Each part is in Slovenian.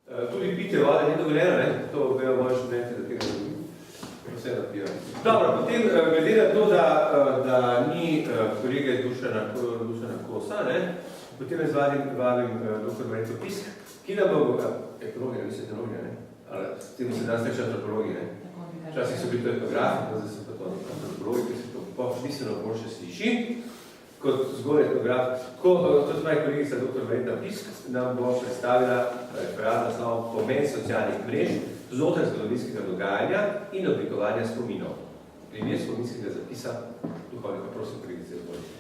Tudi pitje vode ni dovoljeno, ne? To vejo moji študenti, da tega vse napirajo. Dobro, potem glede na to, da ni kolege Dušana Kosa, ne? Potem jaz vabim dr. Marito Pisk, ki nam bo etnologija, nisi etnologija, ne? Ali s tem se danes reče antropologija, ne? Včasih so bili to etnografi, zdaj so pa to antropologija, ki se to bistveno boljše sliši kot zgolj etnograf. To je moja kolegica dr. Marita Pisk, nam bo predstavila referat naslovom Pomen socialnih mrež znotraj zgodovinskega dogajanja in oblikovanja spominov. Primer spominskega zapisa duhovnika, prosim, kolegice, izvolite.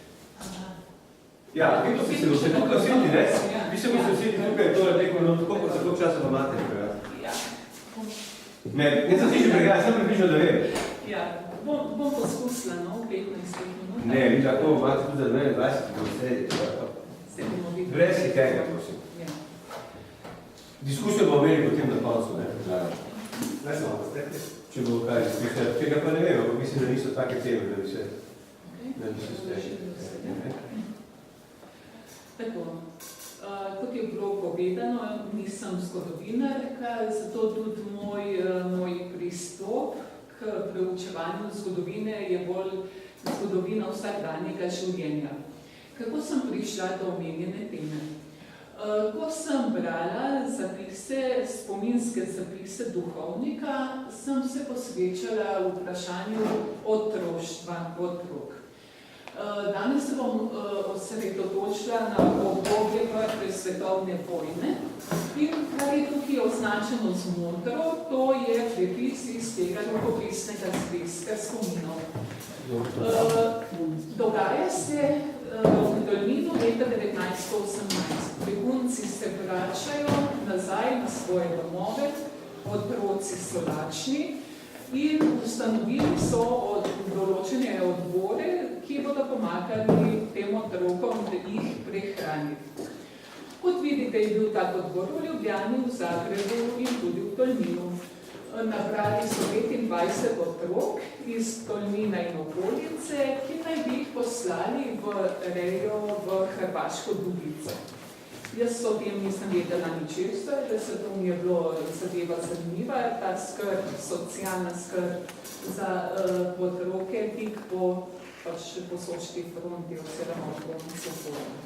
Ja, vi pa si se boste tukaj osjetili, ne? Vi se boste osjetili tukaj, to je neko, no, tako kot za koliko časa pa imate pregat? Ja. Ne sem si že pregat, sem približno, da vem. Ja, bom poskusila, no, v 15 minut. Ne, vi tako imate tudi za 20 minut, se bomo videli. Brez hitenja, prosim. Ja. Diskusijo bomo imeli potem na koncu, ne? Ne samo, če bo kaj diskusijo. Tega pa ne vem, ampak mislim, da niso take teme, da bi se stešili. Tako, kot je bilo povedano, nisem zgodovinarka, zato tudi moj pristop k preučevanju zgodovine je bolj zgodovina vsakdanjega življenja. Kako sem prišla do omenjene teme? Ko sem brala spominske zapise duhovnika, sem se posvečala vprašanju otroštva, otrok. Danes se bom osredotočila na obdobje prve svetovne vojne in kar je tukaj označeno z modro, to je prepis iz tega rokopisnega zvezka spominov. Dogaja se v Tolminu leta 1918. Begunci se vračajo nazaj na svoje domove, otroci so lačni in ustanovili so določene odbore, ki bodo pomagali tem otrokom, da jih prehraniti. Kot vidite, je bil tak odbor v Ljubljani, v Zagrebu in tudi v Tolminu. Nabrali so 25 otrok iz Tolmina in okolice, ki naj bi jih poslali v rejo v Hrvaško Dubico. Jaz o tem nisem vedela ničesar, da se to mi je bilo zadeva zanimiva, ta skrb, socialna skrb za otroke, tik po Soški fronti oziroma koncu vojne.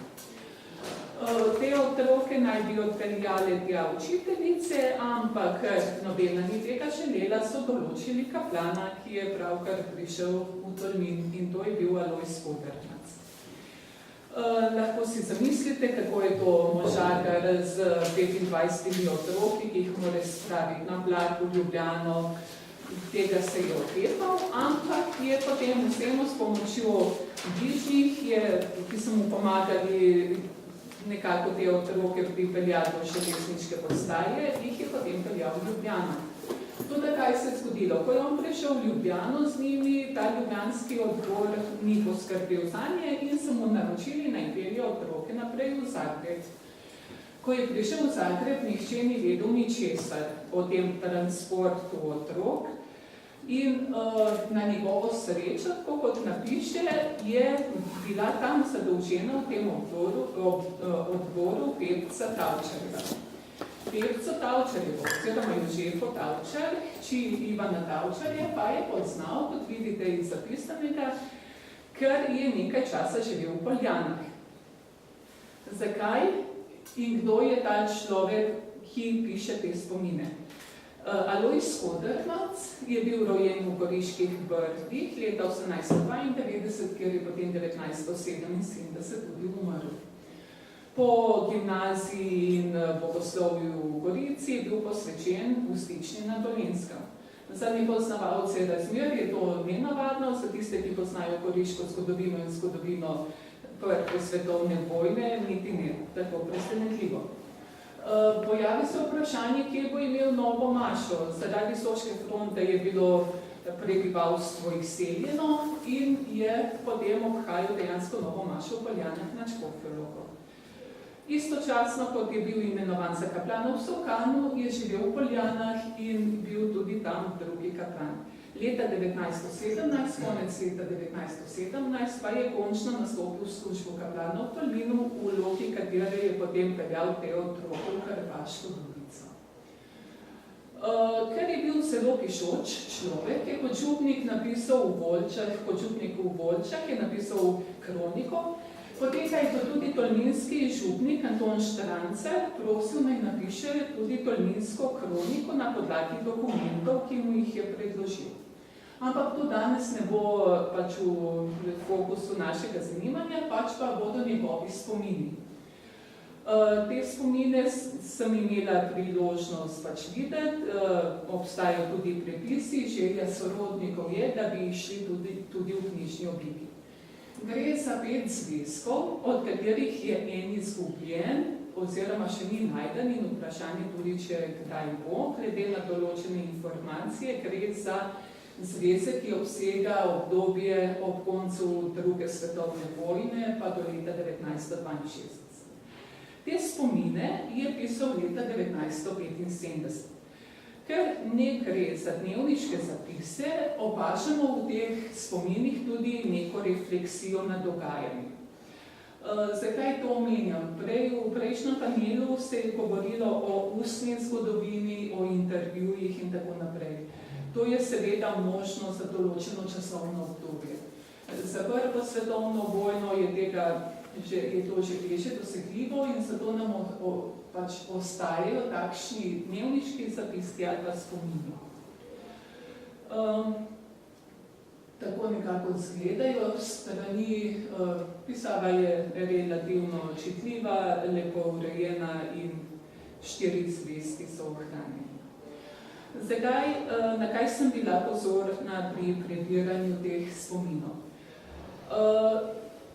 Te otroke naj bi odpeljale tja učiteljice, ampak nobena ni tega želela, so določili kaplana, ki je pravkar prišel v Tolmin in to je bil Alojz Podrnac. Lahko si zamislite, kako je to možakar z 25 otroki, ki jih mora spraviti na vlak v Ljubljano. Tega se je otepal, ampak je potem vseeno s pomočjo bližnjih, ki so mu pomagali nekako te otroke pripeljati do železniške postaje, jih je potem peljal v Ljubljano. Tudi kaj se je zgodilo? Ko je on prišel v Ljubljano z njimi, ta ljubljanski odbor ni poskrbel zanje in so mu naročili naj pelje otroke naprej v Zagreb. Ko je prišel v Zagreb, nihče ni vedel ničesar o tem transportu otrok in na njegovo srečo, tako kot napiše, je bila tam zadolžena v tem odboru Pevca Tavčarjeva. Pevca Tavčarjevo, oziroma Jožefo Tavčar, hči Ivana Tavčarja, pa je poznal, kot vidite iz zapisanega, ker je nekaj časa živel v Poljanah. Zakaj in kdo je ta človek, ki piše te spomine? Alojz Podrnac je bil rojen v Goriških Brdih leta 1892, kjer je potem 1977 tudi umrl. Po gimnaziji in bogoslovju v Gorici je bil posvečen v Stični na Dolenjskem. Za nepoznavalce razmer je to nenavadno, za tiste, ki poznajo goriško zgodovino in zgodovino prve svetovne vojne, niti ne tako presenetljivo. Pojavi se vprašanje, kje bo imel novo mašo. Zaradi Soške fronte je bilo prebivalstvo izseljeno in je potem obhajal dejansko novo mašo v Poljanah na Škofjo Loko. Istočasno, kot je bil imenovan za kaplana v Solkanu, je živel v Poljanah in bil tudi tam drugi kaplan. Leta 1917, konec leta 1917, pa je končno nastopil službo kaplana v Tolminu, v vlogi katere je potem peljal te otroke v Hrvaško Dubico. Ker je bil zelo pišoč človek, je kot župnik napisal v Volčah, kot župnik v Volčah je napisal kroniko, potem je to tudi tolminski župnik Anton Štrancer prosil naj napiše tudi tolminsko kroniko na podlagi dokumentov, ki mu jih je predložil. Ampak to danes ne bo pač v fokusu našega zanimanja, pač pa bodo njegovi spomini. Te spomine sem imela priložnost pač videti, obstajajo tudi prepisi, želja sorodnikov je, da bi išli tudi v knjižni obliki. Gre za 5 zvezkov, od katerih je en izgubljen, oziroma še ni najden in vprašanje tudi, če kdaj bo, glede na določene informacije, gre za zvezek, ki obsega obdobje ob koncu druge svetovne vojne pa do leta 1962. Te spomine je pisal leta 1975. Ker ne gre za dnevniške zapise, opažamo v teh spominih tudi neko refleksijo na dogajanje. Zakaj to omenjam? V prejšnjem panelu se je govorilo o ustni zgodovini, o intervjujih in tako naprej. To je seveda možno za določeno časovno obdobje. Za prvo svetovno vojno je to že težje dosegljivo in zato nam pač ostajajo takšni dnevniški zapiski ali pa spomini. Tako nekako izgledajo strani, pisava je relativno čitljiva, lepo urejena in 4 zvezki so ohranjeni. Na kaj sem bila pozorna pri prebiranju teh spominov?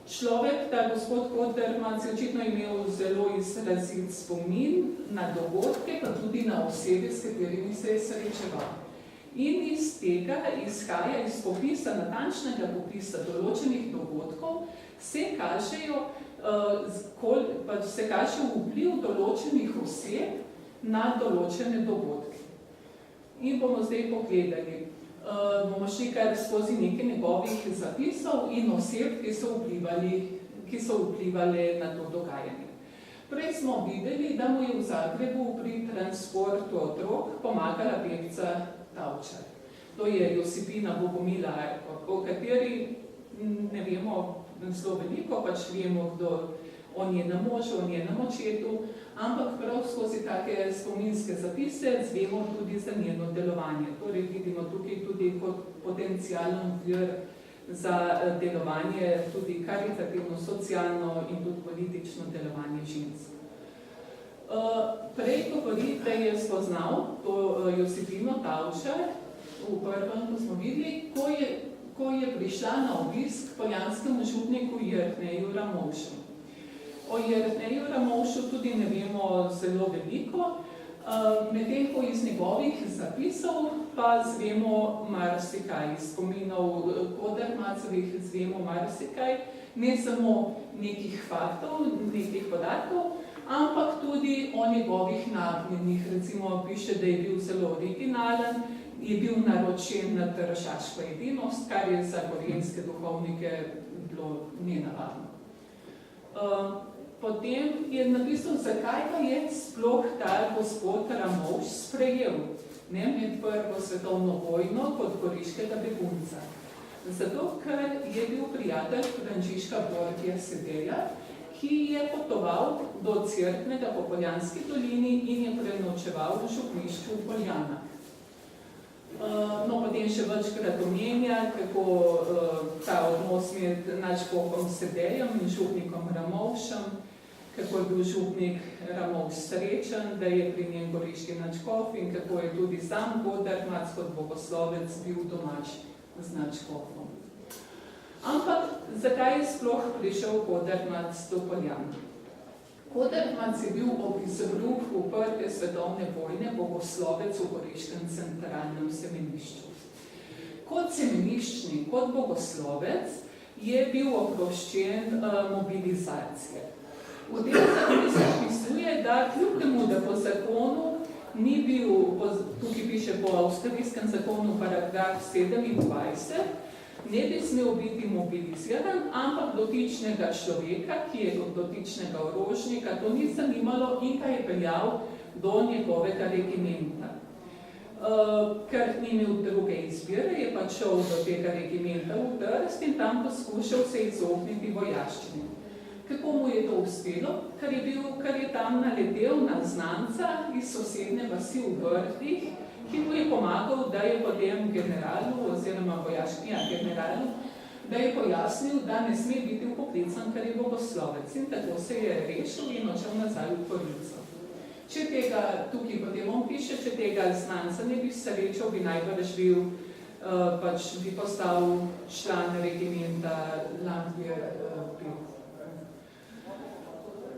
Človek, ta gospod Kodermac, je očitno imel zelo izrazit spomin na dogodke, pa tudi na osebe, s katerimi se je srečeval. In iz tega izhaja iz popisa, natančnega popisa določenih dogodkov, se kaže vpliv določenih oseb na določene dogodke. In bomo zdaj pogledali. Bomo šli kar skozi nekaj njegovih zapisov in oseb, ki so vplivali na to dogajanje. Prej smo videli, da mu je v Zagrebu pri transportu otrok pomagala pevca Tavčar. To je Josipina Bogomila, o kateri ne vemo zelo veliko, pač vemo o njenem možu, o njenem očetu, ampak prav skozi take spominske zapise zvemo tudi za njeno delovanje. Torej vidimo tukaj tudi kot potencialen vir za delovanje, tudi karitativno, socialno in tudi politično delovanje žensk. Prej govori, da je spoznal to Josipino Tavčar v prvem, ko smo videli, ko je prišla na obisk k poljanskemu župniku Jerneju Ramovšu. O Jerneju Ramovšu tudi ne vemo zelo veliko, medtem ko iz njegovih zapisov pa zvemo marsikaj, iz spominov Kodermacovih zvemo marsikaj, ne samo nekih faktov, nekih podatkov, ampak tudi o njegovih nagnjenih. Recimo piše, da je bil zelo originalen, je bil naročen na tržaško edinost, kar je za gorenjske duhovnike bilo nenavadno. Potem je napisal, zakaj pa je sploh ta gospod Ramovš sprejel med prvo svetovno vojno kot goriškega begunca. Zato, ker je bil prijatelj Frančiška Borgija Sedeja, ki je potoval do Cerknega po Poljanski dolini in je prenočeval v župnišču v Poljanah. Potem še večkrat omenja, kako ta odnos med nadškofom Sedejem in župnikom Ramovšem, kako je bil župnik Ramovš srečen, da je pri njem goriški nadškof in kako je tudi sam Kodermac kot bogoslovec bil domač z nadškofom. Ampak zakaj je sploh prišel Kodermac do Poljan? Kodermac je bil ob izbruhu prve svetovne vojne bogoslovec v goriškem centralnem semenišču. Kot semeniščnik, kot bogoslovec je bil oproščen mobilizacije. V tem zapisu pisuje, da kljub temu, da po zakonu ni bil, tukaj piše po avstrijskem zakonu paragraf 27, ne bi smel biti mobiliziran, ampak dotičnega človeka, ki je kot dotičnega orožnika, to ni zanimalo in ga je peljal do njegovega regimenta. ker ni imel druge izbire, je pač šel do tega regimenta v Trst in tam poskušal se izogniti vojaščini. Kako mu je to uspelo? Ker je tam naletel na znanca iz sosedne vasi v Vrtih, ki mu je pomagal, da je potem generalu, oziroma generalu, da je pojasnil, da ne sme biti vpoklican, ker je bogoslovec. In tako se je rešil in odšel nazaj v Gorico. Če tega, tukaj potem on piše, če tega znanca ne bi srečal, bi najbrž bil, pač bi postal član regimenta Landwehr.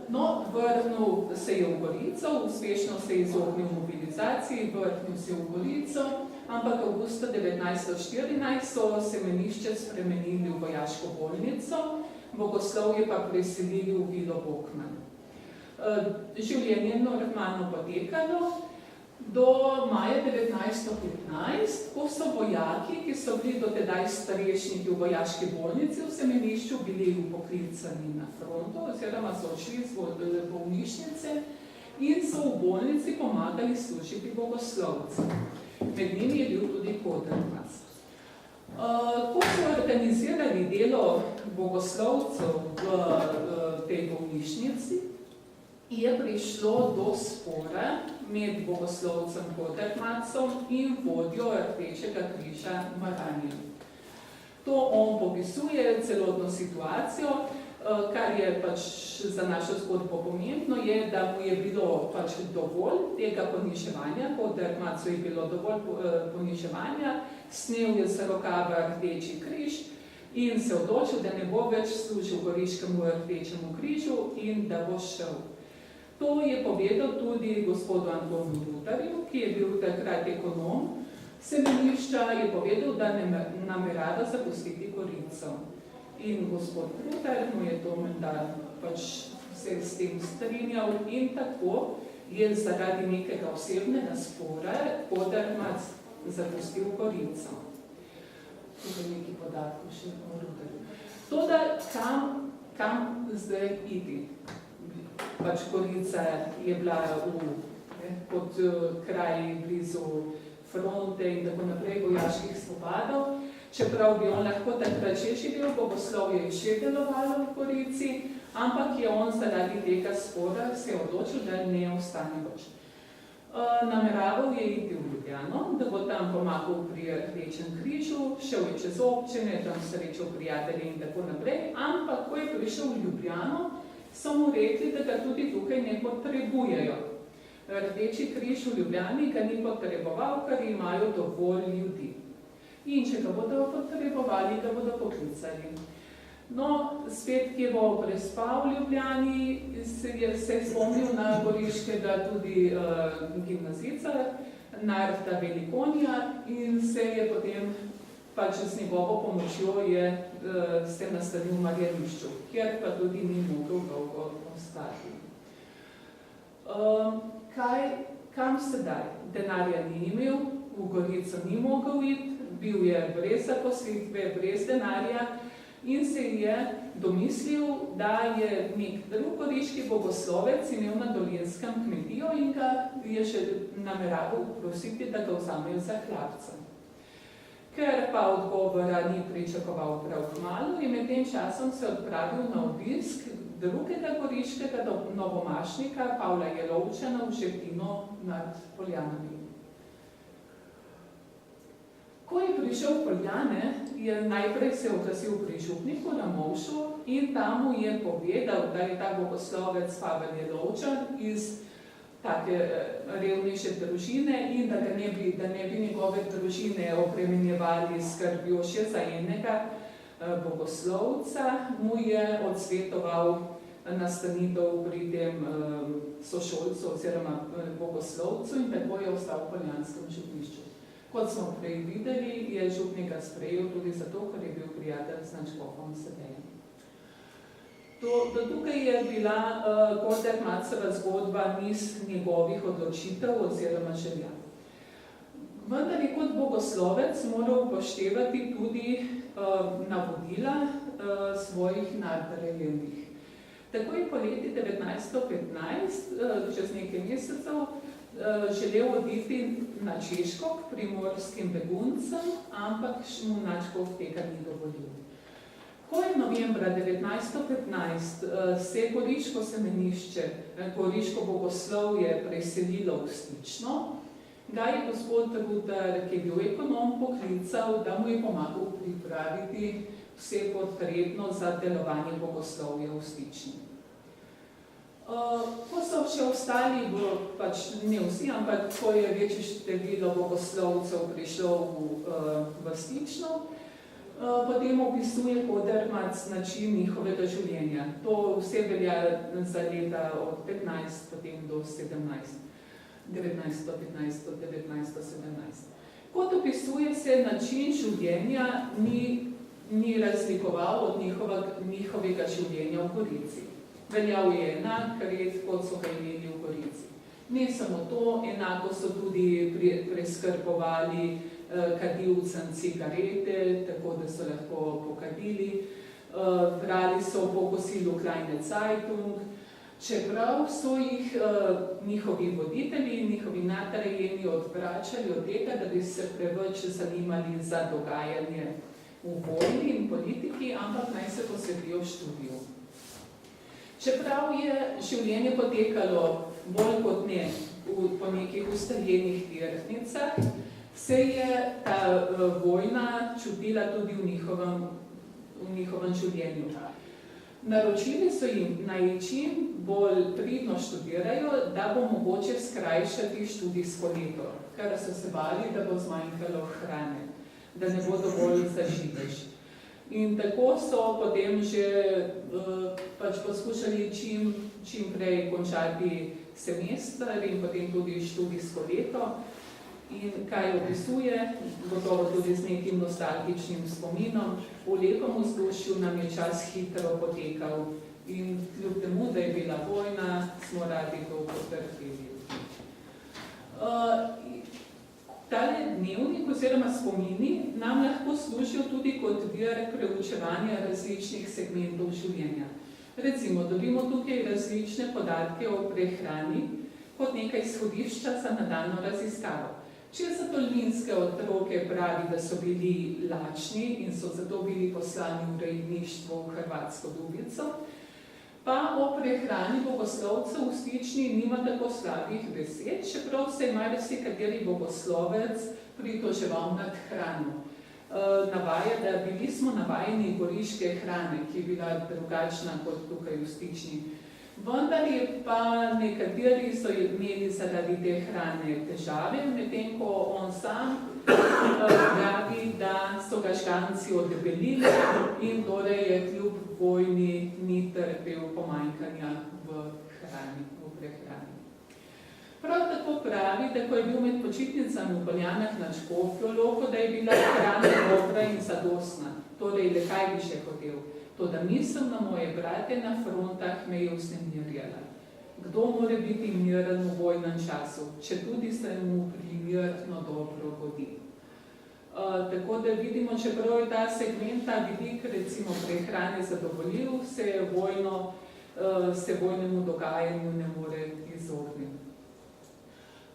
No, vrnil se je v Gorico, uspešno se je izognil mobilizaciji, vrnil se v Gorico, ampak avgusta 1914 so semenišče spremenili v vojaško bolnico, bogoslovje pa preselili v Vilo Bokman. Življenje je normalno potekalo do maja 1915, ko so vojaki, ki so bili dotedaj starešniki v vojaški bolnici v semenišču, bili upoklicani na fronto, oziroma so odšli iz bolnišnice in so v bolnici pomagali služiti bogoslovcem. Med njimi je bil tudi Kodermac. Ko so organizirali delo bogoslovcev v tej bolnišnici, je prišlo do spora med bogoslovcem Kodermacom in vodjo Rdečega križa Maranjem. To on popisuje celotno situacijo, kar je pač za našo zgodbo pomembno, je, da mu je bilo pač dovolj tega poniževanja, Kodermacu je bilo dovolj poniževanja, snel je z rokava Rdeči križ in se odločil, da ne bo več služil Goriškemu Rdečemu križu in da bo šel. To je povedal tudi gospodu Antonu Rutarju, ki je bil takrat ekonom semenišča, je povedal, da ne namerava zapustiti Gorico. In gospod Rutar mu je to menda pač se s tem strinjal in tako je zaradi nekega osebnega spora Kodermac zapustil Gorico. Tukaj nekaj podatkov še o Rutarju. Toda kam zdaj iti? Pač Gorica je bila pod kraji blizu fronte in tako naprej vojaških spopadov, čeprav bi on lahko takrat že živel, bogoslovje je še delovalo v Gorici, ampak je on zaradi tega spora se odločil, da ne ostane več. Nameraval je iti v Ljubljano, da bo tam pomagal pri Rdečem križu, šel je čez občine, tam srečal prijatelje in tako naprej, ampak ko je prišel v Ljubljano, so mu rekli, da ga tudi tukaj ne potrebujejo. Rdeči križ v Ljubljani ga ni potreboval, ker imajo dovolj ljudi. In če ga bodo potrebovali, ga bodo poklicali. No, spet, ki bo prespal v Ljubljani, se je spomnil na goriškega tudi gimnazica, Narta Velikonija in se je potem pač z njegovo pomočjo je se nastanil v Marjanišču, kjer pa tudi ni mogel dolgo ostati. Kam sedaj? Denarja ni imel, v Gorico ni mogel iti, bil je brez zaposlitve, brez denarja in se je domislil, da je nek drug goriški bogoslovec imel na Dolenjskem kmetijo in ga je še nameraval prositi, da ga vzamejo za hlapca. Ker pa odgovora ni pričakoval prav kmalu in med tem časom se odpravil na obisk drugega goriškega novomašnika Pavla Jelovčana v Žepino nad Poljanami. Ko je prišel v Poljane, je najprej se oglasil pri župniku na Movšu in tam mu je povedal, da je ta bogoslovec Pavel Jelovčan iz take revnejše družine in da ne bi njegove družine obremenjevali skrbjo še za enega bogoslovca, mu je odsvetoval nastanitev pri tem sošolcu oziroma bogoslovcu in tako je ostal v poljanskem župnišču. Kot smo prej videli, je župnik ga sprejel tudi zato, ker je bil prijatelj z nadškofom Sedejem. Do tukaj je bila Kodermacova zgodba niz njegovih odločitev oziroma želja. Vendar je kot bogoslovec moral upoštevati tudi navodila svojih nadrejenih. Takoj po leti 1915, čez nekaj mesecev, želel oditi na Češko k primorskim beguncem, ampak mu nadškof tega ni dovolil. Ko je novembra 1915 se goriško semenišče, goriško bogoslovje preselilo v Stično, ga je gospod Rutar, ki je bil ekonom, poklical, da mu je pomagal pripraviti vse potrebno za delovanje bogoslovja v Stični. Ko so še ostali, pač ne vsi, ampak ko je večje število bogoslovcev prišlo v Stično, potem opisuje Kodermac način njihovega življenja. To vse velja za leta od 15 potem do 17. 1915 do 1917. Kot opisuje se, način življenja ni razlikoval od njihovega življenja v Gorici. Veljal je enak red, kot so ga imeli v Gorici. Ne samo to, enako so tudi preskrbovali kadilcem cigarete, tako da so lahko pokadili. Brali so po kosilu Kleine Zeitung, čeprav so jih njihovi voditelji in njihovi nadrejeni odvračali od tega, da bi se preveč zanimali za dogajanje v vojni in politiki, ampak naj se posvetijo študiju. Čeprav je življenje potekalo bolj kot ne po nekih ustaljenih tirnicah, se je ta vojna čutila tudi v njihovem življenju. Naročili so jim, naj čim bolj pridno študirajo, da bo mogoče skrajšati študijsko leto, ker so se bali, da bo zmanjkalo hrane, da ne bo dovolj za živež. In tako so potem že poskušali čim prej končati semester in potem tudi študijsko leto. In kaj opisuje, gotovo tudi z nekim nostalgičnim spominom, v lepem vzdušju nam je čas hitro potekal in kljub temu, da je bila vojna, smo radi to potrpeli. Tale dnevnik oziroma spomini nam lahko služijo tudi kot vir preučevanja različnih segmentov življenja. Recimo, dobimo tukaj različne podatke o prehrani kot nekaj izhodišča za nadaljnjo raziskavo. Če za tolminske otroke pravi, da so bili lačni in so zato bili poslani v rejništvo v Hrvatsko Dubico, pa o prehrani bogoslovcev v Stični nima tako slabih besed, čeprav se je marsikateri bogoslovec pritoževal nad hrano. Navaja, da bili smo navajeni goriške hrane, ki je bila drugačna kot tukaj v Stični. Vendar je pa nekateri so imeli zaradi te hrane težave, medtem ko on sam pravi, da so ga Škanci odebelili in torej je kljub vojni ni trpel pomanjkanja v prehrani. Prav tako pravi, da ko je bil med počitnicami v Poljanah nad Škofjo Loko, da je bila hrana dobra in zadostna, torej le kaj bi še hotel. Toda misel na moje brate na frontah me je vznemirjala. Kdo more biti miren v vojnem času, če tudi se mu primerno dobro godi. Tako da vidimo, čeprav je ta segment, ta vidik, recimo prehrane zadovoljil, se vojnemu dogajanju ne more izogniti.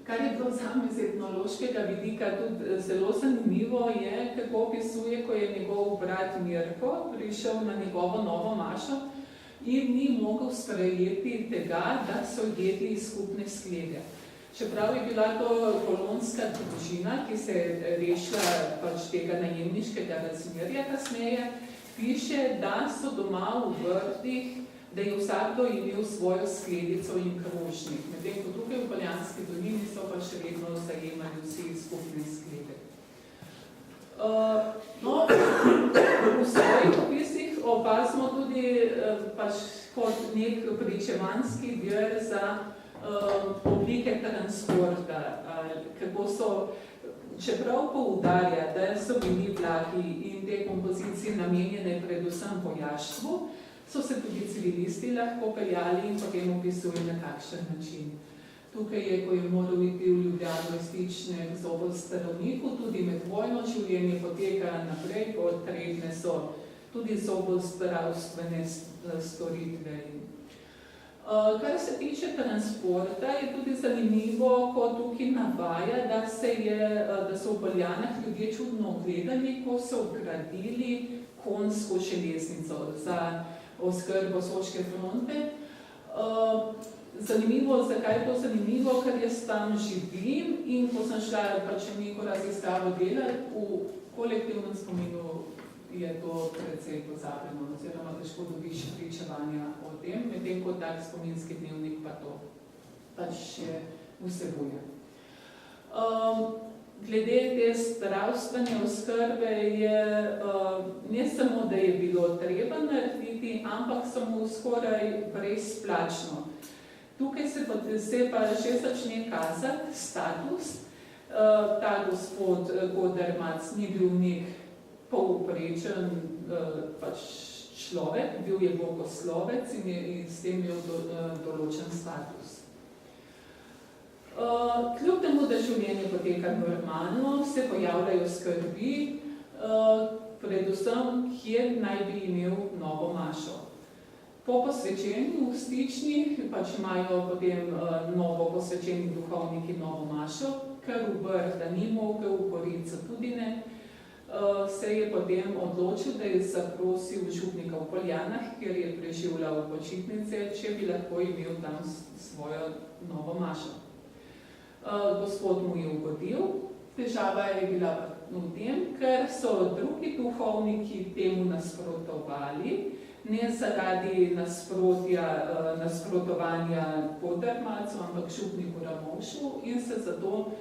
Kar je bilo zame z etnološkega vidika tudi zelo zanimivo je, kako opisuje, ko je njegov brat Mirko prišel na njegovo novo mašo in ni mogel sprejeti tega, da so jedli skupne sklede. Čeprav je bila to kolonska družina, ki se je rešila pač tega najemniškega razmerja kasneje, piše, da so doma v vrtih, da je vsakdo imel svojo skledico in krožnik. Medtem ko tukaj v Poljanski dolini so pa še vedno zajemali vsi skupne sklede. V svojih opisih opazimo tudi kot nek pričevanski vir za oblike transporta, kako so, čeprav poudarja, da so bili vlaki in te kompozicije namenjene predvsem vojaštvu, so se tudi civilisti lahko peljali in potem opisuje na kakšen način. Tukaj je, ko je moral iti v Ljubljano iz Stične k zobozdravniku, tudi med vojno življenje poteka naprej, potrebne so tudi zobozdravstvene storitve. Kar se tiče transporta, je tudi zanimivo, ko tukaj navaja, da so v Poljanah ljudje čudno gledali, ko so vgradili konjsko železnico za oskrbo Soške fronte. Zanimivo, zakaj je to zanimivo, ker jaz tam živim in ko sem šla pač neko raziskavo delati, v kolektivnem spominu je to precej pozabljeno, oziroma težko dobiš pričevanja o tem, medtem ko tak spominski dnevnik pa to pač še vsebuje. Glede te zdravstvene oskrbe je ne samo, da je bilo treba narediti, ampak samo skoraj brezplačno. Tukaj se pa že začne kazati status. Ta gospod Godermac ni bil nek povprečen pač človek, bil je bogoslovec in s tem imel določen status. Kljub temu, da življenje poteka normalno, se pojavljajo skrbi, predvsem, kjer naj bi imel novo mašo. Po posvečenju v stični pač imajo potem novo posvečeni duhovniki novo mašo, ker v Brda ni mogel, v Gorico tudi ne, se je potem odločil, da je zaprosil župnika v Poljanah, kjer je preživljal počitnice, če bi lahko imel tam svojo novo mašo. Gospod mu je ugodil, težava je bila v tem, ker so drugi duhovniki temu nasprotovali, ne zaradi nasprotovanja Godermacu, ampak župniku Ramovšu in se zato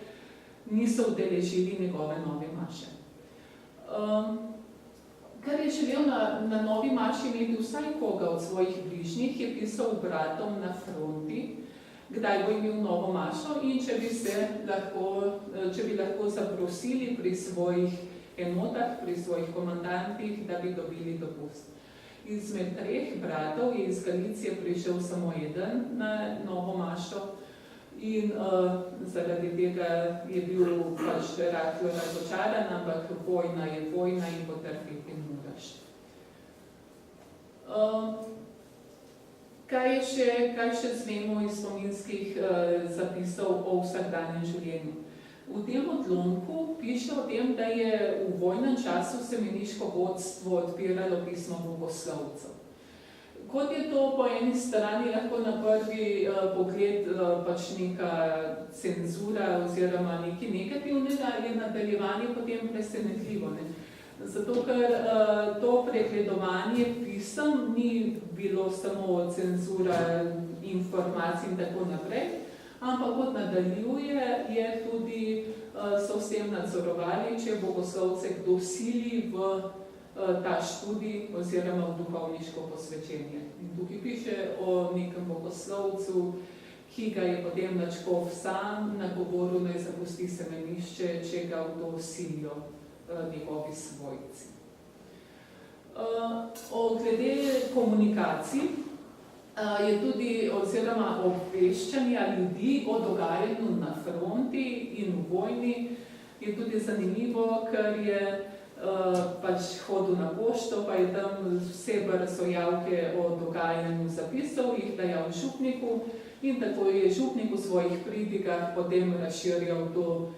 niso udeležili njegove nove maše. Ker je želel na novi maši imeti vsaj koga od svojih bližnjih, je pisal bratom na fronti, kdaj bo imel novo mašo in če bi lahko zaprosili pri svojih enotah, pri svojih komandantih, da bi dobili dopust. Izmed 3 bratov je iz Galicije prišel samo eden na novo mašo in zaradi tega je bil pač rahlo razočaran, ampak vojna je vojna in potrpeti moraš. Kaj še znemo iz spominskih zapisov o vsakdanjem življenju? V tem odlomku piše o tem, da je v vojnem času semeniško vodstvo odpiralo pismo bogoslovcev. Kot je to po eni strani lahko na prvi pogled pač neka cenzura oziroma nekaj negativnega, je nadaljevanje potem presenetljivo. Zato, ker to pregledovanje pisem ni bilo samo cenzura informacij in tako naprej, ampak kot nadaljuje, je tudi so s tem nadzorovali, če bogoslovce kdo sili v ta študij oziroma v duhovniško posvečenje. In tukaj piše o nekem bogoslovcu, ki ga je potem načkov sam nagovoril, naj zapusti semenišče, če ga v to silijo njegovi svojci. Glede komunikacij je tudi, oziroma obveščanja ljudi o dogajanju na fronti in v vojni, je tudi zanimivo, ker je pač hodil na pošto, pa je tam vse brsojavke o dogajanju zapisov, jih dajal župniku in tako je župnik v svojih pridigah potem razširjal to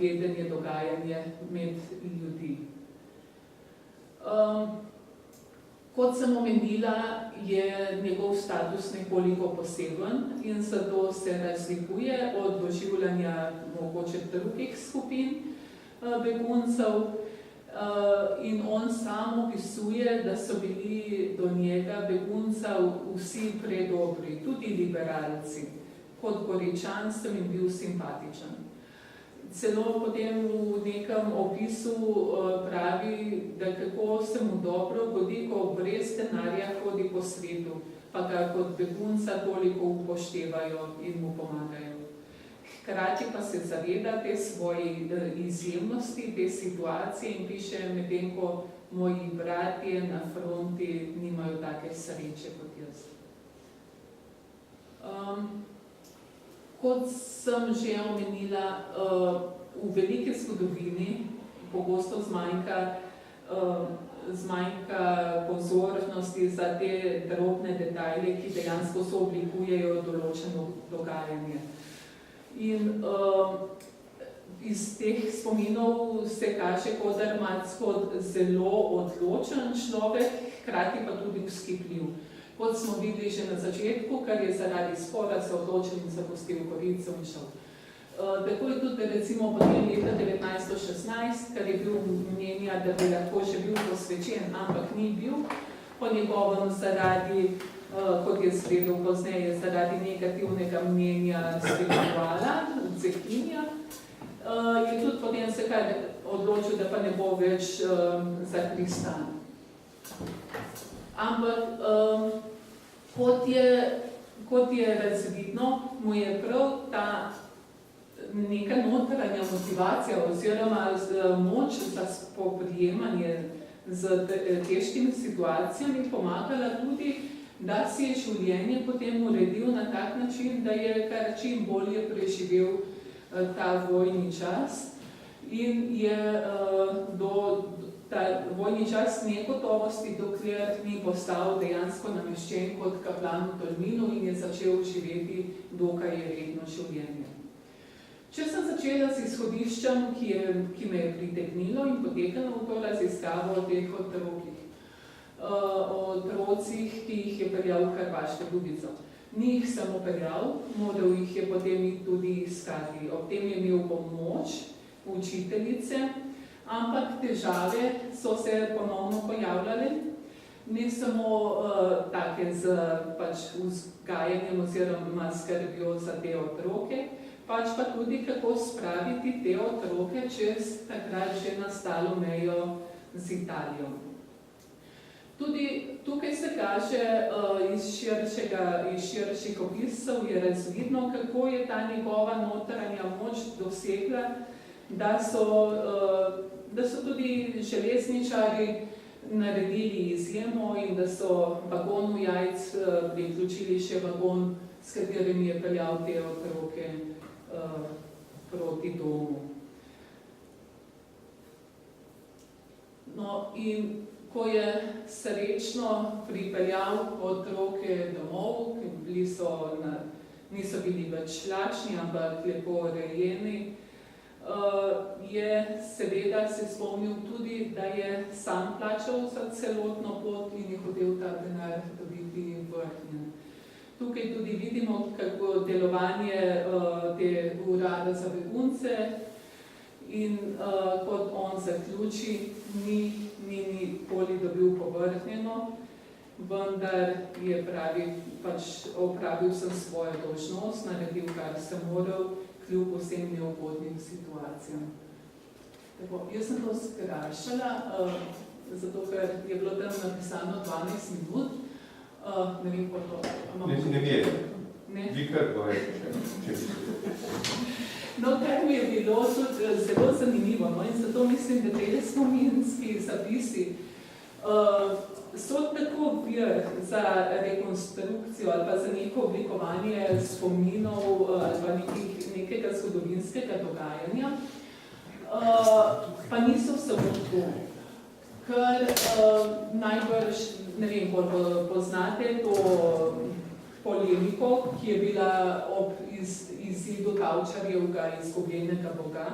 vedenje, dogajanje med ljudi. Kot sem omenila, je njegov status nekoliko poseben in zato se razlikuje od doživljanja mogoče drugih skupin beguncev in on sam opisuje, da so bili do njega begunca vsi predobri, tudi liberalci. Kot Goričan sem jim bil simpatičen. Celo potem v nekem opisu pravi, da kako se mu dobro godi, ko brez denarja hodi po svetu, pa ga kot begunca toliko upoštevajo in mu pomagajo. Hkrati pa se zaveda te svoje izjemnosti, te situacije in piše, medtem ko moji bratje na fronti nimajo take sreče kot jaz. Kot sem že omenila, v veliki zgodovini pogosto zmanjka pozornosti za te drobne detajle, ki dejansko sooblikujejo določeno dogajanje. In iz teh spominov se kaže Kodermac kot zelo odločen človek, hkrati pa tudi vzkipljiv. Kot smo videli že na začetku, kar je zaradi spora se odločil in zapustil Gorico in šel. Tako je tudi recimo potem leta 1916, kar je bil mnenja, da bi lahko še bil posvečen, ampak ni bil. Po njegovem zaradi, kot je zvedel pozneje, zaradi negativnega mnenja spirituala, Zekinja, je tudi potem se kar odločil, da pa ne bo več zakristan. Ampak kot je razvidno, mu je prav ta neka notranja motivacija oziroma moč za spoprijemanje z težkimi situacijami pomagala tudi, da si je življenje potem uredil na tak način, da je kar čim bolje preživel ta vojni čas in je ta vojni čas negotovosti, dokler ni postal dejansko nameščen kot kaplan v Tolminu in je začel živeti dokaj redno življenje. Če sem začela z izhodiščem, ki me je pritegnilo in potekala v to raziskavo o teh otrokih, o otrocih, ki jih je peljal v Hrvaško Dubico. Ni jih samo peljal, moral jih je potem tudi iskati. Ob tem je imel pomoč učiteljice, ampak težave so se ponovno pojavljale, ne samo take z vzgajanjem oziroma skrbjo za te otroke, pač pa tudi kako spraviti te otroke čez takrat že nastalo mejo z Italijo. Tudi tukaj se kaže iz širših opisov je razvidno, kako je ta njegova notranja moč dosegla, da so tudi železničarji naredili izjemo in da so vagonu jajc priključili še vagon, s katerim je peljal te otroke proti domu. No, in ko je srečno pripeljal otroke domov, ki niso bili več lačni, ampak lepo rejeni, je seveda se spomnil tudi, da je sam plačal za celotno pot in je hotel ta denar dobiti vrhnjen. Tukaj tudi vidimo, kako delovanje te urada za begunce in kot on zaključi, ni nikoli dobil povrhnjeno, vendar je opravil sem svojo dolžnost, naredil, kar sem moral, kljub vsem neugodnim situacijam. Tako, jaz sem to skrajšala, zato ker je bilo tam napisano 12 minut. Ne vem, koliko imamo. Ne vem. Vi kar povedete, če No, kar mi je bilo tudi zelo zanimivo, no, in zato mislim, da te spominski zapisi so tako vir za rekonstrukcijo ali pa za neko oblikovanje spominov ali pa nekega zgodovinskega dogajanja, pa niso samo to. Ker najbrž, ne vem, koliko poznate to polemiko, ki je bila ob izidu Tavčarjevega Izgubljenega Boga.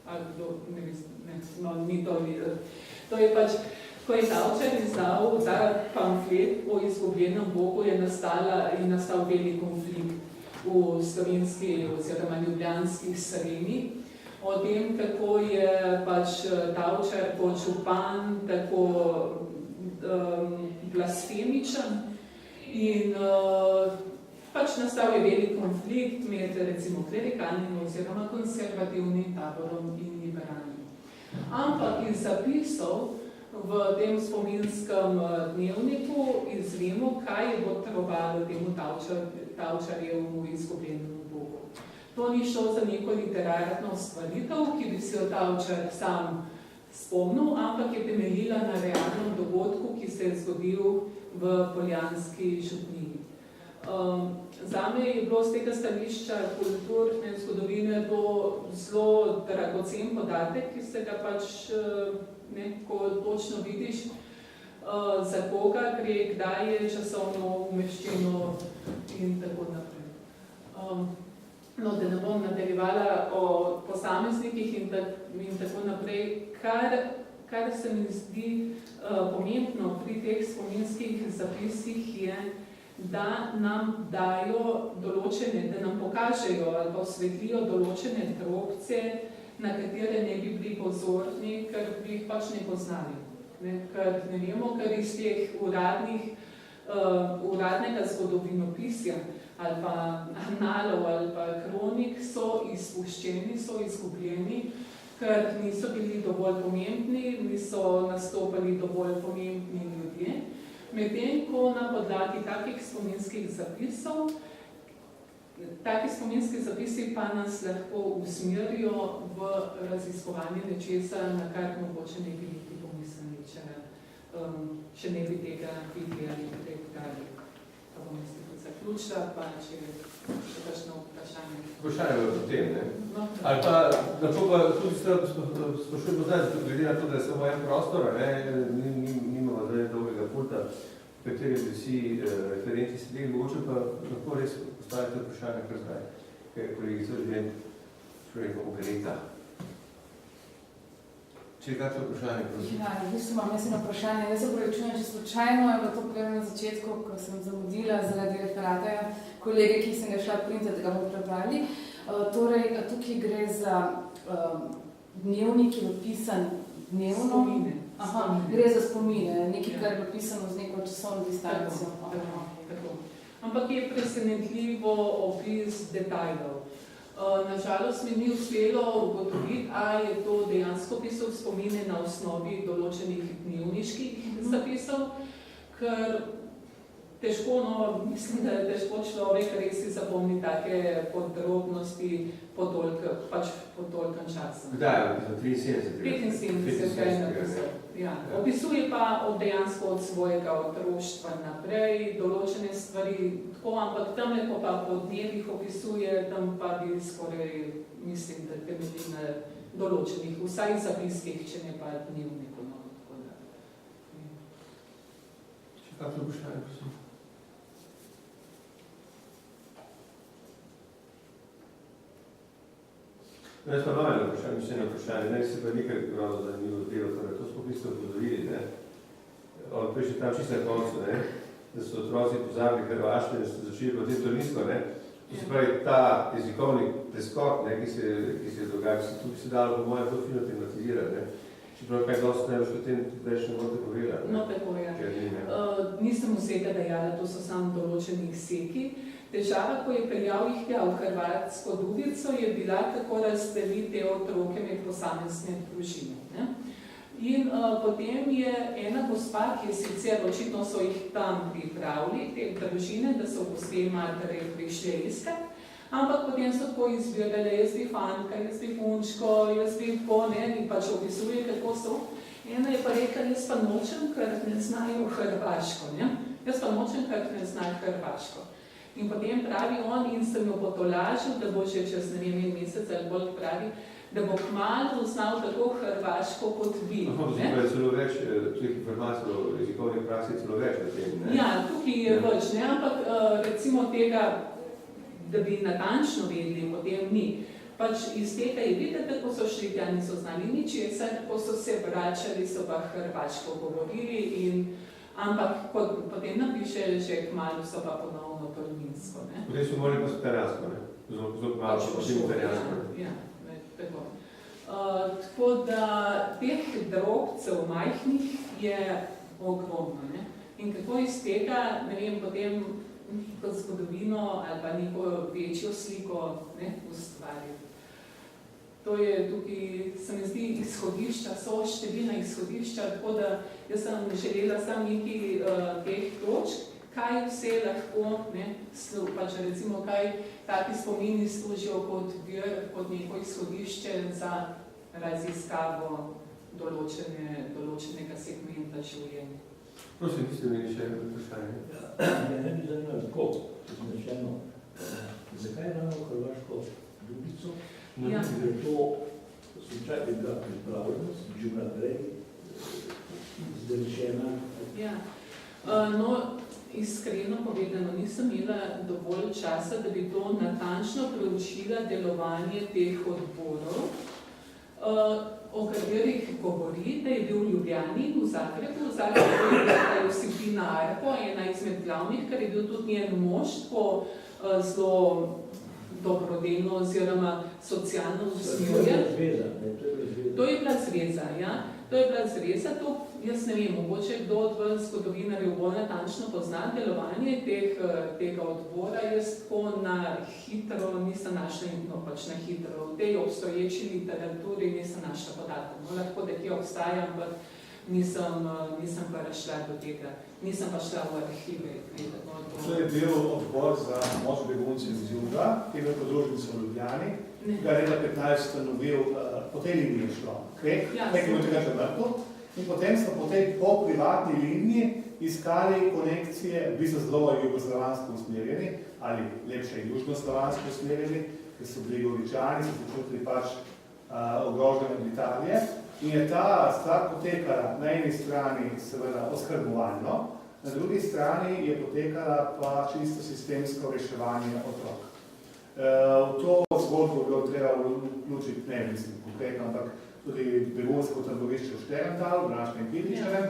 Ali kdo, ne vem, ni to videl. To je pač, ko je Tavčar izdal ta pamflet o Izgubljenem Bogu, je nastal velik konflikt v slovenski oziroma ljubljanski sredi. O tem, kako je pač Tavčar kot župan tako blasfemičen in pač nastal je velik konflikt med recimo klerikalnim oziroma konservativnim taborom in liberalnim. Ampak iz zapisov v tem spominskem dnevniku izvemo, kaj je botrovalo temu Tavčarjevemu Izgubljenemu Bogu. To ni šlo za neko literarno stvaritev, ki bi si jo Tavčar sam spomnil, ampak je temeljila na realnem dogodku, ki se je zgodil v Poljanski župniji. Zame je bilo z tega stališča kulturne zgodovine to zelo dragocen podatek, ki se ga pač, ko točno vidiš, za koga gre, kdaj je časovno umeščeno in tako naprej. No, da ne bom nadaljevala o posameznikih in tako naprej, kar se mi zdi pomembno pri teh spominskih zapisih je, da nam dajo določene, da nam pokažejo ali pa osvetlijo določene drobce, na katere ne bi bili pozorni, ker bi jih pač ne poznali. Ker ne vemo, ker iz teh uradnega zgodovinopisja ali pa analov ali pa kronik so izpuščeni, so izgubljeni, ker niso bili dovolj pomembni, niso nastopali dovolj pomembni ljudje. Medtem ko na podlagi takih spominskih zapisov, taki spominski zapisi pa nas lahko usmerijo v raziskovanje nečesa, na kar mogoče ne bi niti pomislili, če ne bi tega videli ali prebrali. Pa bom jaz tako zaključila, pa če še kakšno vprašanje. Vprašanje je v tem, ne? No. Ali pa, lahko pa tudi sprašujemo zdaj, glede na to, da je samo en prostor, nimamo zdaj dolgega pulta, v katerem bi vsi referenti sedeli, mogoče pa lahko res postavite vprašanje kar zdaj, ker je kolegica že človeka ogreta. Če je kakšno vprašanje, prosim? Ja, v bistvu imam jaz eno vprašanje. Jaz se opravičujem, če slučajno je bilo to povedano na začetku, ko sem zamudila zaradi referata kolege, ki sem ga šla printati, da ga bomo prebrali. Torej, tukaj gre za dnevnik, ki je napisan dnevno. Spomine. Aha, gre za spomine, nekaj, kar je napisano z neko časovno distanco. Tako. Ampak je presenetljivo opis detajlov. Nažalost mi ni uspelo ugotoviti, ali je to dejansko pisal spomine na osnovi določenih dnevniških zapisov, ker težko, mislim, da je težko človek res si zapomni take podrobnosti po tolkem času. Kdaj je napisal? 75 je napisal. Ja. Opisuje pa dejansko od svojega otroštva naprej določene stvari, tako, ampak tam je pa po dnevih opisuje, tam pa bi skoraj, mislim, da temelji na določenih, vsaj zapiskih, če ne pa dnevniku. Če kakšno vprašanje, prosim? Jaz pa imam eno vprašanje, mislim, vprašanje, ne se pa nekaj pravno zanimivo delo, torej to smo v bistvu upozorili, ne. On prišli tam čisto na koncu, ne, da so otroci pozabili hrvaške, da so začeli potem tolinsko, ne. To se pravi, ta jezikovni preskok, ne, ki se dogaja, tu bi se dalo po mojem to fino tematizirati, ne. Čeprav kaj dosti ne boš potem več ne morate povedati, ne. No, tako je. Nisem vsega dejala, to so samo določeni seki. Težava, ko je peljal jih tja v Hrvatsko Dubico, je bila tako razdeliti te otroke med posamezne družine. Ne? In potem je ena gospa, ki je sicer očitno so jih tam pripravili, te družine, da so gospe matere prišle iskat, ampak potem so tako izbirali, jaz bi fanka, jaz bi punčko, jaz bi po, ne, in pač opisuje, kako so. Ena je pa rekla, jaz pa nočem, ker ne znajo hrvaško, ne? Jaz pa nočem, ker ne znajo hrvaško. In potem pravi on in sem jo potolažil, da bo že čez ne vem en mesec ali bolj pravi, da bo kmalu znal tako hrvaško kot vi. To je celo več, teh informacij o jezikovni praksi celo več na tem, ne? Ja, tukaj je več, ne, ampak recimo tega, da bi natančno vedeli, potem ni. Pač iz tega je videti, ko so šli tja, niso znali ničesar, ko so se vračali, so pa hrvaško govorili in ampak potem napiše, že kmalu so pa ponovno tolminsko, ne. Potem so morali pa so italijansko, ne? Zelo malo so potem italijansko. Ja, tako. Tako da teh drobcev majhnih je ogromno, ne. In kako iz tega, ne vem, potem neko zgodovino ali pa neko večjo sliko, ne, ustvariti. To je tukaj, se mi zdi, izhodišča, so številna izhodišča, tako da jaz sem želela samo nekaj teh točk, kaj vse lahko, ne, pač recimo, kaj taki spomini služijo kot vir, kot neko izhodišče za raziskavo določenega segmenta življenja. Prosim, vi ste imeli še eno vprašanje? Mene bi zanimalo tako, izmešeno, zakaj imamo Hrvaško Dubico? Ker to slučaj bi bila pripravljenost, že naprej zgrešena. Ja. No, iskreno povedano, nisem imela dovolj časa, da bi to natančno preučila delovanje teh odborov, o katerih govori, da je bil v Ljubljani in v Zagrebu. V Zagrebu je bila Josipina Arpo, ena izmed glavnih, ker je bil tudi njen mož po zelo dobrodelno oziroma socialno usmerjen. To je bila zveza, ja. To je bila zveza, to jaz ne vem, mogoče kdo od vas zgodovinarjev bolj natančno pozna delovanje tega odbora. Jaz tako na hitro nisem našla, no pač na hitro, v tej obstoječi literaturi nisem našla podatkov. No, lahko da kje obstaja, ampak nisem pa šla do tega, nisem pa šla v arhive. To je bil odbor za pomoč beguncem iz juga, ki je bil podružnica v Ljubljani, ga je leta 15 ustanovil, po tej liniji je šlo, Krek je bil tega čevrtu, in potem so po privatni liniji iskali konekcije, v bistvu zelo jugoslovansko usmerjeni, ali lepše južnoslovansko usmerjeni, ker so bili Goričani, so se čutili pač ogroženi od Italije. In je ta stvar potekala na eni strani seveda oskrbovalno, na drugi strani je potekala pa čisto sistemsko reševanje otrok. V to zgodbo bilo treba vključiti, ne mislim konkretno, ampak tudi begunsko taborišče v Šterental, v današnjem Piličevem,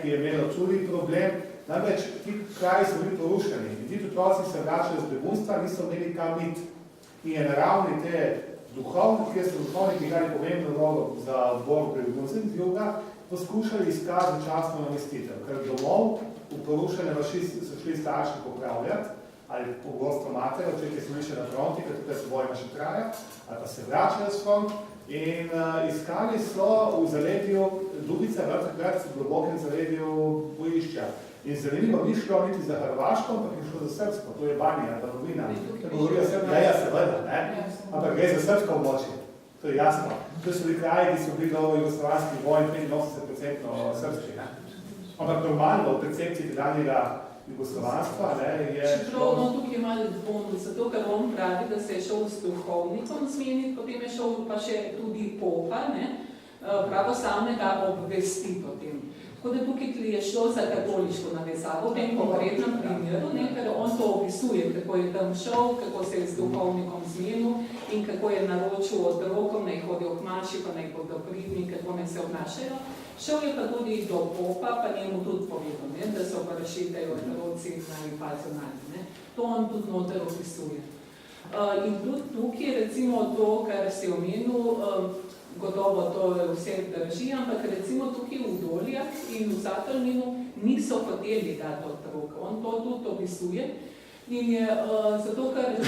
ki je imelo tudi problem. Namreč ti kraji so bili porušeni in ti otroci se vračali z begunstva, niso imeli kam iti. In je na ravni te duhovniki, kjer so duhovniki igrali pomembno vlogo za odbor beguncev iz juga, poskušali iskati začasno namestitev, ker domov v porušene vaši so šli starši popravljati, ali pogosto matere, očetje so bili še na fronti, ker tukaj se vojna še traja, ali pa se vračajo s front, in iskali so v zaledju Dubice, takrat v globokem zaledju bojišča. In zanimivo ni šlo niti za Hrvaško, ampak je šlo za Srbsko, to je Banija, Banovina. Ja, seveda, ne? Ampak gre za srbsko območje, to je jasno. To so bili kraji, ki so bili do jugoslovanskih vojn 85% srbski. Ampak normalno v percepciji tedanjega jugoslovanstva je... Čeprav, no, tukaj je malo dvom, zato ker on pravi, da se je šel s duhovnikom zmeniti, potem je šel pa še tudi popa, pravoslavnega obvestiti o tem. Tako da tukaj je šlo za katoliško navezavo, v tem konkretnem primeru, ker on to opisuje, kako je tam šel, kako se je z duhovnikom zmenil in kako je naročil otrokom, naj hodijo k maši, pa naj bodo pridni, kako naj se obnašajo. Šel je pa tudi do popa, pa njemu tudi povedal, da so pa rešitejo otroci najpazionalni. To on tudi noter opisuje. In tudi tukaj, recimo to, kar si omenil, gotovo to vse drži, ampak recimo tukaj v Doljah in v Zatolminu niso hoteli dati otrok. On to tudi opisuje. In je zato, ker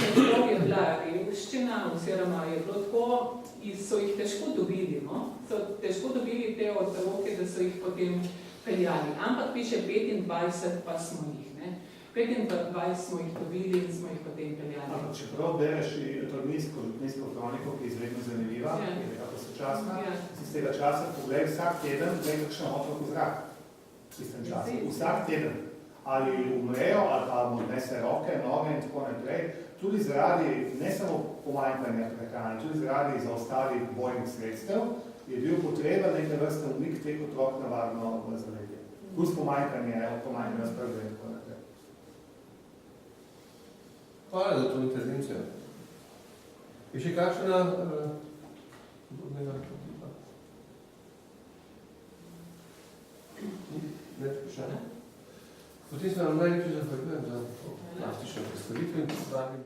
je bila revščina, oziroma je bilo tako, so jih težko dobili, no? So težko dobili te otroke, da so jih potem peljali. Ampak piše 25, pa smo jih, ne? 25 smo jih dobili in smo jih potem peljali. Ampak čeprav bereš župnijsko kroniko, ki je izredno zanimiva, ki je tako sočasna, iz tega časa poglej vsak teden, glej kakšen otrok v zrak. V istem času. Vsak teden. Ali umrejo, ali pa mu odnese roke, noge in tako naprej. Tudi zaradi, ne samo pomanjkanja prehrane, tudi zaradi zaostalih bojnih sredstev, je bil potreben nekaj vrste umik teh otrok na varno zaledje. Plus pomanjkanje sprve in tako naprej. Hvala za to intervencijo. Je še kakšna podobnega tipa? Ne vprašanje? Potem se vam najlepše zahvaljujem za plastično predstavitev in pozdravim.